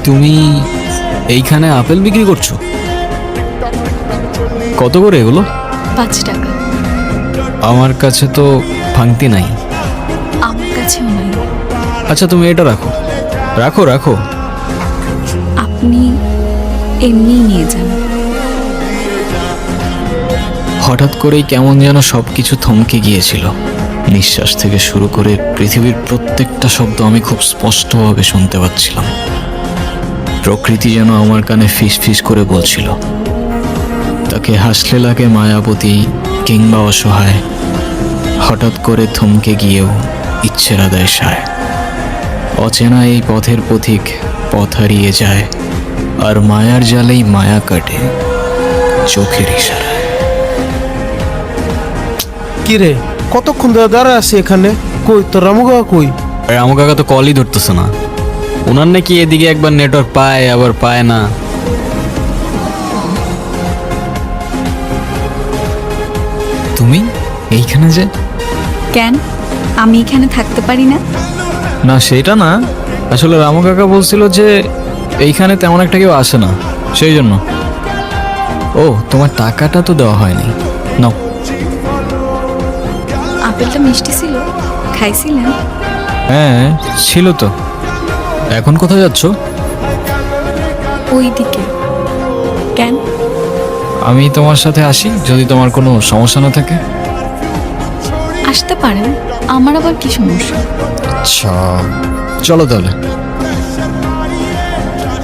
তুমি এইখানে আপেল বিক্রি করছো? কত করে এগুলো? 5 টাকা। আমার কাছে তো ভাঙতি নাই। আমার কাছেও নাই। আচ্ছা তুমি এটা রাখো রাখো রাখো। আপনি এমনি নিয়ে যান। হঠাৎ করেই কেমন যেন সব কিছু থমকে গিয়েছিল। নিঃশ্বাস থেকে শুরু করে পৃথিবীর প্রত্যেকটা শব্দ আমি খুব স্পষ্টভাবে শুনতে পাচ্ছিলাম। প্রকৃতি যেন আমার কানে ফিস ফিস করে বলছিল, তাকে হাসলে লাগে মায়াবতী কিংবা অসহায়, হঠাৎ করে থমকে গিয়েও ইচ্ছের আদায় সায়। অচেনা এই পথের পথিক পথ হারিয়ে যায়, আর মায়ার জালেই মায়া কাটে চোখের ইশারায়। কিরে, কতক্ষণ ধরে দাঁড়ায় আছি এখানে? কই তোর রামু কাকা কই? রামু কাকা তো কলই ধরতেছে না। ওনার নাকি এদিকে একবার নেটওয়ার্ক পায় আবার পায় না। তুমি এইখানে যে? কেন আমি এখানে থাকতে পারি না? না সেটা না, আসলে রামু কাকা বলছিল যে এইখানে তেমন একটা কেউ আসে না, সেই জন্য। ও তোমার টাকাটা তো দেওয়া হয়নি, নাও। আপেলটা মিষ্টি ছিল, খাইছিলেন? হ্যাঁ ছিল তো। এখন কোথায় যাচ্ছ? ওইদিকে। কেন? আমি তোমার সাথে আসি যদি তোমার কোনো সমস্যা না থাকে। আসতে পারেন, আমার আবার কি সমস্যা? আচ্ছা চলো তাহলে।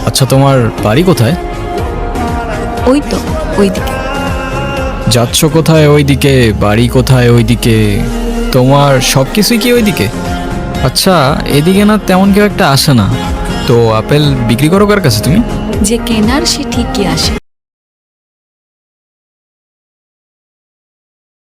আচ্ছা তোমার বাড়ি কোথায়? ওই তো ওইদিকে। যাচ্ছ কোথায় ওইদিকে, বাড়ি কোথায় ওইদিকে, তোমার সব কিছুই কি ওইদিকে? আচ্ছা এদিকে না তেমন কেউ একটা আসে না, তো আপেল বিক্রি করো কার কাছে তুমি? যে কেনার সে ঠিকই আসে।